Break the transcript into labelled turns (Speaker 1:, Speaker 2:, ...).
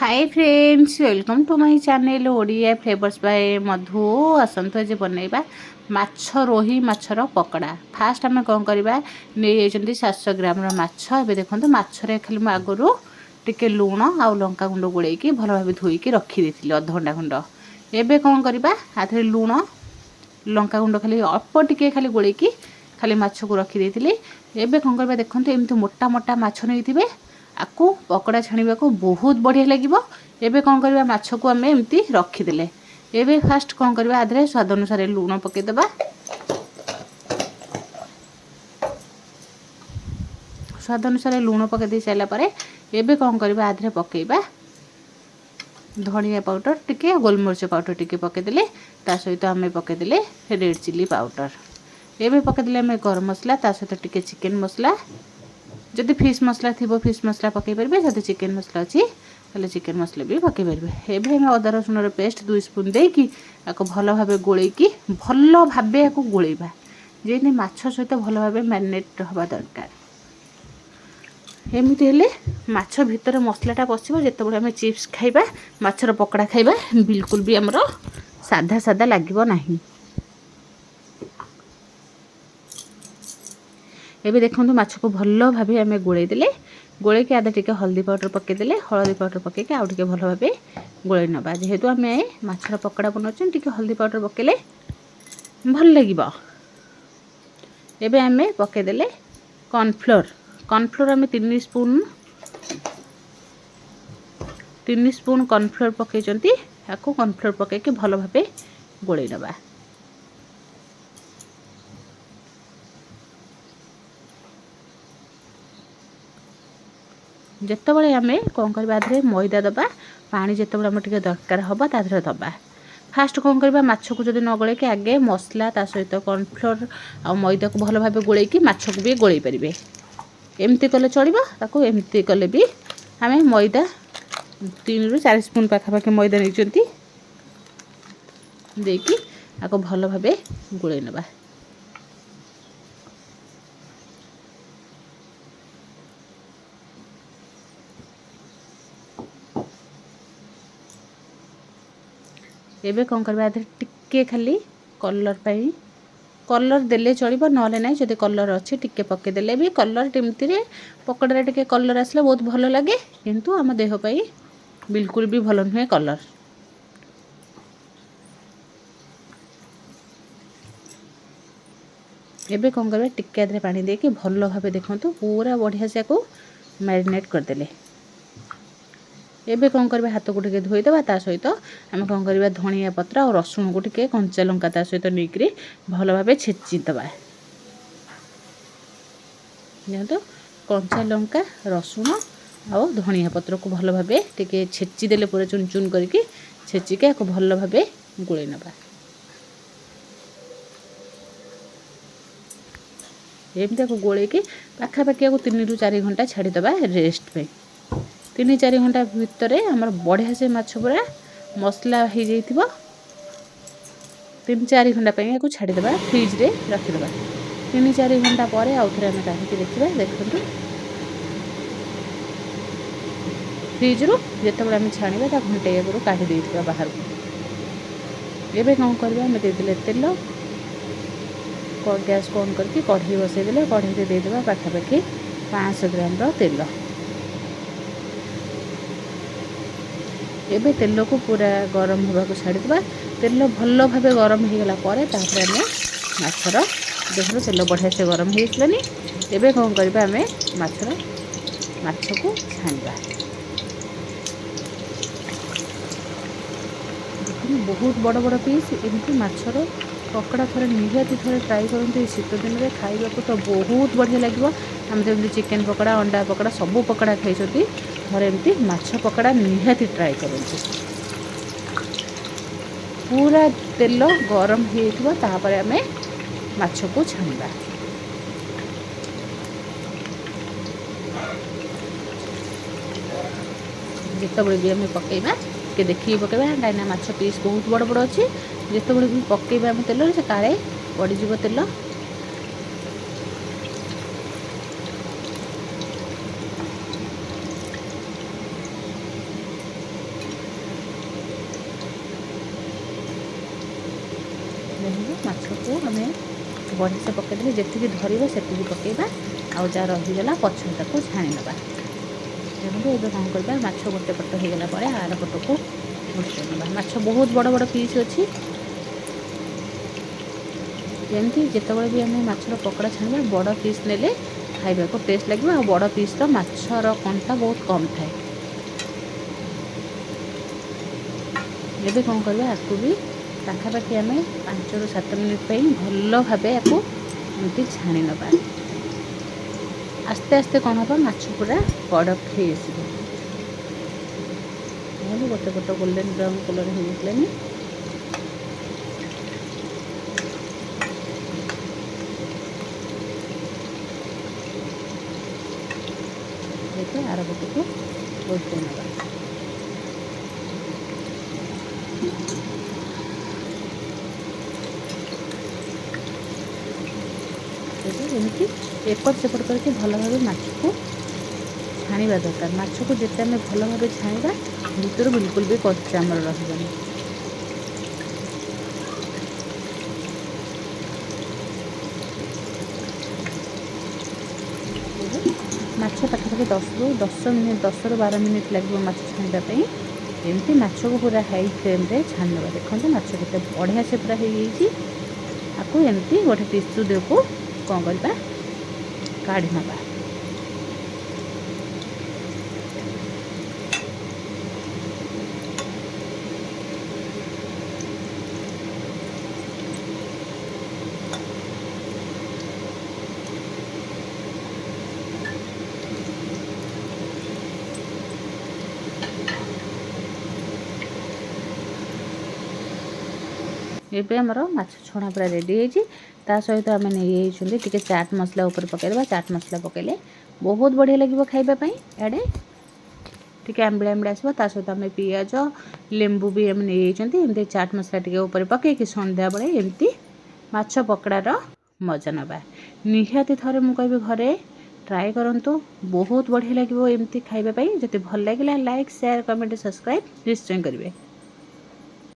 Speaker 1: Hi friends, welcome to my channel Odia flavours by Madhu. आसतु आज बनइबा माछ रोही माछर पकड़ा। फास्ट आम कौन करवा नहीं 700 ग्राम माछ। ए देखो माछरे खाली आगुरी टिके लुण आउ लंका गुंड गोड़ेकी भल भाव धोईकी रखी अध घंटा खंड। एबे कौन करवा आधे लुण लंका गुंड खाली अल्प टिके खाली गोड़ेकी खाली माछ को रखी देथिले। एबे कौन करवा देखो एमती मोटा मोटा माछ नहीं आकु पकड़ा छाणा को बहुत बढ़िया लगे। एबे कौन करवा माछ को आम एमती रखीदे। एबे फास्ट कौन करवा आधे स्वाद अनुसार लुण पकेदबा। स्वाद अनुसार लुण पकई दे सारा पर एबे कौन करवा आधे पकेबा धनिया पाउडर टिके गोलमरिच पाउडर टिके पकेदेले। ता सहित आम पकेदेले रेड चिली पाउडर। एबे पकेदेले आम गरम मसला ता सहित टिके चिकेन मसला। जदि फिश मसला थी फिश मसला पकई पारे। जदि चिकेन मसला अच्छी ताले चिकेन मसला भी पकई पारे। एबे हम अदा रसुण पेस्ट 2 स्पून देकी आको भल भाव गोलेकी भल भाव या गोलेबा जेने माछ सहित भल भाव मैरिनेट हवा दरकार। एमती हेले माछ भितर मसलाटा पशिबो। जेतेबेले आम चिप्स खाइबा माछर पकड़ा खाइबा बिल्कुल भी हमरो साधा साधा लागिबो नाही। एबे देखंतु माछ को भल भाव आम गोले देले। गोले के आधे टिके हल्दी पाउडर पकेदेले। हल्दी पाउडर पकेके आउ टिके भल भाव गोले नबा। जेहेतु आम माछर पकड़ा बनाउछन टिके हल्दी पाउडर पकेले भल लागिबो। एबे आम पकेदेले कॉर्नफ्लोर। कॉर्नफ्लोर आम 3 स्पून कॉर्नफ्लोर पकईचंती। याको कॉर्नफ्लोर पकेके भल भाव गोले नबा। जितेबाला आम कौन करवा आधे मैदा दबा पानी जितेबाला आम टे दरकार हम तादेह दबा। फास्ट कौन करवा माछ को जब न गोले आगे मसला ता सहित कॉर्नफ्लोर आ मैदा को भल भाव गोले माछ को भी गोले पारे। एमती कले चलो। ताको एमती कले भी आम मैदा 3 ରୁ 4 स्पून पाखापाखि मैदा नहीं देकी आको भल भाव गोले नबा। एबे कौन करवा आधे टिके खाली कलर पाई कलर देले चलिबो नले नाही। जदि कलर अच्छी टिके पके देले भी कलर टिमती रे पकड़ा टिके कलर आसले बहुत भल लगे। किंतु आम देह पाई बिल्कुल भी भल नुहे कलर। एबे कौन करवा टिके आधे पानी देके भल भाव देखंतु पूरा बढ़िया से को मैरिनेट कर देले। एबे कौन करवा हाथ को टिके धोईदेबा। ता सहित आम कौन करवा धनिया पत्र और रसुण को टिके कंचा लंका ता सहित नहीं भल भाव छेचिदबा। देखो कंचा लंका रसुण और धनिया पत्र को भल भाव टिके छेचिदेले पूरा चुन चुन करके छेचिके आको भल भाव गोले नबा। एमती को गोले के पाखापाखि 3 ରୁ 4 घंटा छाड़ीदबा रेस्ट पे। 3-4 घंटा भितर आमर बढ़िया से माछ पूरा मसला हो जाइथिबो। 3-4 घंटा पे छाड़ीदबा फ्रिज रे रखीदबा। 3-4 घंटा पर आउ थे आम काढ़ी देखा। देखो फ्रिज रू जिते आम छाणा ता घंटे आगुरी काढ़ी देइथिबा बाहर को। एबे कौन करबा आम देदेले तेल गैस को ऑन करके कढ़ी बसईदे। कढ़ी रे देदेबा पाखापाखि 500 ग्राम तेल। एबे तेल को पूरा गरम होगा को छाड़ीदबा। तेल भल भाव गरम हो गला पर तापर आम माछर देखो तेल बढ़िया से गरम होनी। एबे कौन करबा आम माछ को छाणीबा। बहुत बड़ बड़ पीस एमती माछर पकड़ा थोड़े निहाती थोड़े ट्राई करते। शीत दिन में खाइबा तो बहुत बढ़िया लगे। आम जमी चिकेन पकड़ा अंडा पकड़ा सबू पकड़ा खाई थोड़े एमती माछ पकड़ा निहाती ट्राई करते। पूरा तेल गरम होपर आम माछ को छाणीबा। जितेबाला भी आम पकईबा के देखिए पकईबा कहीं माछ पीस बहुत बड़ बड़ अच्छी। जितेबाला भी पकईबा आम तेल से काले पड़ीज तेल। देखो माछ को आम बढ़िया से पकईदे जी धरब से पकईवा आउ जहाँ रहीगला पछरे ताको छाणी नवा। देखो ये कौन करवा माछ गोटे पट हो गला आर पट को उल्टे नवा। माछ बहुत बड़ बड़ पीस अच्छी जमी जिते भी आम माछर पकड़ा छाणा बड़ पीस ने खाइबा को टेस्ट लगे आ बड़ पीस माछर कंटा बहुत कम थाए। ये कौन करवा आपको भी पाखापाखि आम 5 ରୁ 7 मिनिट भल भाव या एमती छाणी नवा। आस्ते आस्ते कौन हम माछ पूरा कड़क हो गोटे पट गोल्डन ब्राउन कलर हो गलानी। देखो आर पट को उल्टे नवा। एमती एपट सेपट करके भल भाव माछ को छाणा दरकार। माछ को जिते आम भल भाव छाणा भीतर बिल्कुल भी कच्चा आमर रही। माछ पाखापाखि 10 मिनिट 10 ରୁ 12 मिनिट लगे माछ छाणापी। एमती माछ को पूरा हाई फ्लेम रे छाणी नवा। देखो माछ केते बढ़िया से पूरा हो एमती गोटे टिश्यू दे को कौन करवा काढ़ी नवा। ये आमर माछ छणा पूरा रेडी है। सहित आम नहीं टे चाट मसला ऊपर पकईदेवा। चाट मसला पकईले बहुत बढ़िया लगे खाइबापी। इे टे आंबड़ा आंबड़ा आसो सहित आम पिज लेंबू भी आम नहीं चाट मसला टे ऊपर पकईकि संध्या बेले एमती माछ पकड़ार मजा नवा। निहाती थरे मु कहबी घरे ट्राए करंतु बहुत बढ़िया लगे एमती खाइबापी। जदि भल लगे लाइक शेयर कमेंट सब्सक्राइब निश्चय करेंगे।